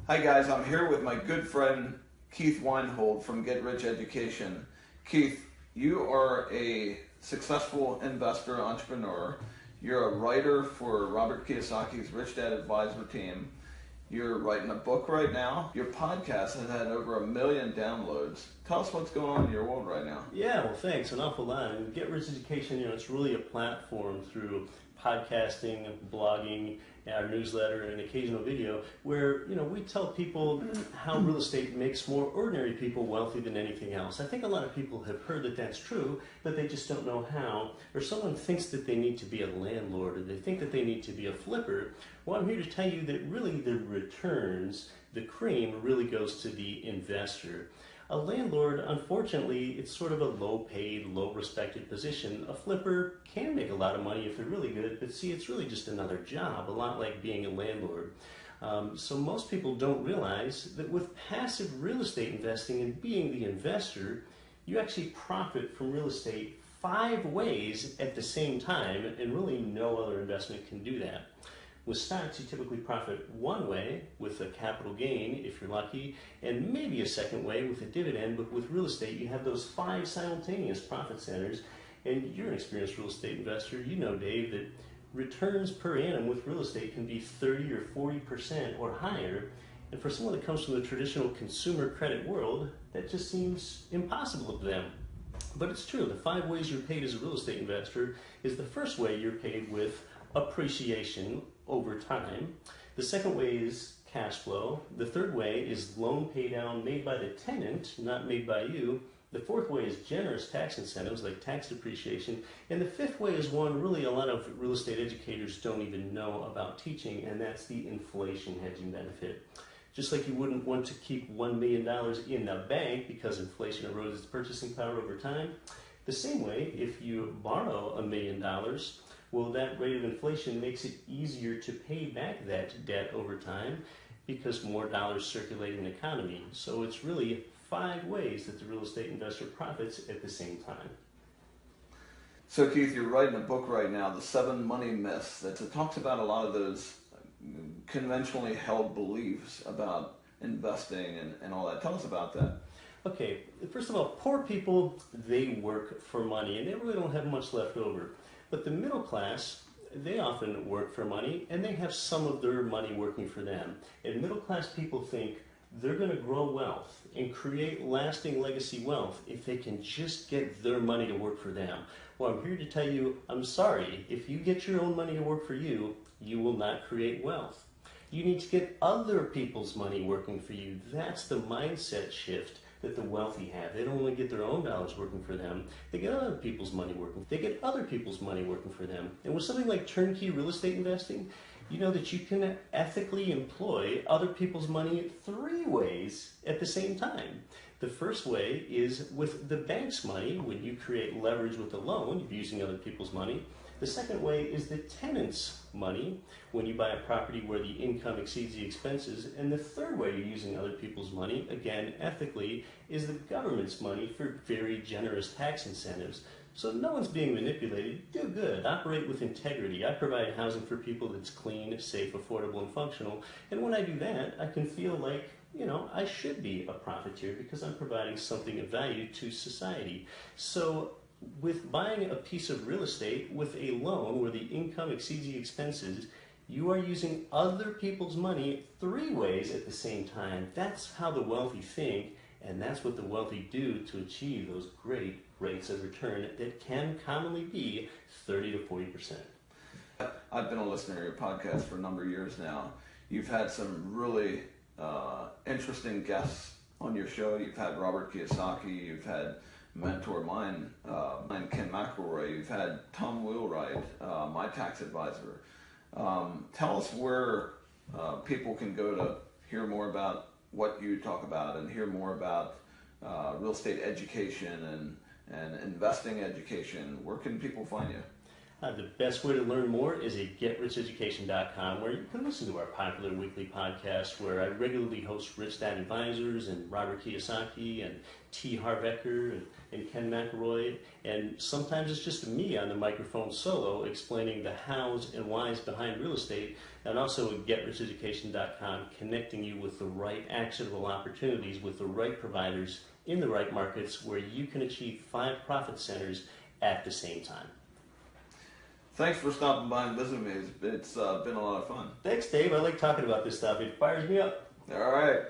Hi guys, I'm here with my good friend Keith Weinhold from Get Rich Education. Keith, you are a successful investor, entrepreneur. You're a writer for Robert Kiyosaki's Rich Dad Advisor team. You're writing a book right now. Your podcast has had over 1 million downloads. Tell us what's going on in your world right now. Yeah, well, thanks. An awful lot. And Get Rich Education, it's really a platform through podcasting, blogging, our newsletter, and occasional video where, we tell people how real estate makes more ordinary people wealthy than anything else. I think a lot of people have heard that that's true, but they just don't know how. Or someone thinks that they need to be a landlord, or they think that they need to be a flipper. Well, I'm here to tell you that really the returns, the cream, really goes to the investor. A landlord, unfortunately, it's sort of a low-paid, low-respected position. A flipper can make a lot of money if they're really good, but see, it's really just another job, a lot like being a landlord. So most people don't realize that with passive real estate investing and being the investor, you actually profit from real estate 5 ways at the same time, and really no other investment can do that. With stocks, you typically profit one way with a capital gain, if you're lucky, and maybe a second way with a dividend, but with real estate, you have those 5 simultaneous profit centers, and you're an experienced real estate investor. You know, Dave, that returns per annum with real estate can be 30 or 40% or higher, and for someone that comes from the traditional consumer credit world, that just seems impossible to them. But it's true. The 5 ways you're paid as a real estate investor is the first way you're paid with appreciation over time. The second way is cash flow. The third way is loan pay down made by the tenant, not made by you. The fourth way is generous tax incentives like tax depreciation. And the fifth way is one really a lot of real estate educators don't even know about teaching, and that's the inflation hedging benefit. Just like you wouldn't want to keep $1 million in the bank because inflation erodes its purchasing power over time, the same way, if you borrow $1 million, well, that rate of inflation makes it easier to pay back that debt over time because more dollars circulate in the economy. So it's really 5 ways that the real estate investor profits at the same time. So Keith, you're writing a book right now, The 7 Money Myths, that talks about a lot of those conventionally held beliefs about investing and all that. Tell us about that. Okay, first of all, poor people, they work for money and they really don't have much left over. But the middle class, they often work for money and they have some of their money working for them. And middle class people think they're going to grow wealth and create lasting legacy wealth if they can just get their money to work for them. Well, I'm here to tell you, I'm sorry, if you get your own money to work for you, you will not create wealth. You need to get other people's money working for you. That's the mindset shift that the wealthy have. They don't only get their own dollars working for them, they get other people's money working. They get other people's money working for them. And with something like turnkey real estate investing, you know that you can ethically employ other people's money 3 ways at the same time. The first way is with the bank's money. When you create leverage with a loan, you're using other people's money. The second way is the tenant's money, when you buy a property where the income exceeds the expenses. And the third way you're using other people's money, again, ethically, is the government's money for very generous tax incentives. So no one's being manipulated. Do good. Operate with integrity. I provide housing for people that's clean, safe, affordable, and functional. And when I do that, I can feel like, I should be a profiteer because I'm providing something of value to society. So with buying a piece of real estate with a loan where the income exceeds the expenses, you are using other people's money 3 ways at the same time. That's how the wealthy think, and that's what the wealthy do to achieve those great rates of return that can commonly be 30 to 40%. I've been a listener to your podcast for a number of years now. You've had some really interesting guests on your show. You've had Robert Kiyosaki, you've had mentor mine, Ken McElroy, you've had Tom Wheelwright, my tax advisor. Tell us where people can go to hear more about what you talk about and hear more about real estate education and investing education. Where can people find you? The best way to learn more is at GetRichEducation.com, where you can listen to our popular weekly podcast, where I regularly host Rich Dad Advisors and Robert Kiyosaki and T. Harv Eker and Ken McElroy. And sometimes it's just me on the microphone solo explaining the hows and whys behind real estate. And also at GetRichEducation.com, connecting you with the right actionable opportunities with the right providers in the right markets where you can achieve 5 profit centers at the same time. Thanks for stopping by and visiting me. It's been a lot of fun. Thanks, Dave. I like talking about this stuff. It fires me up. All right.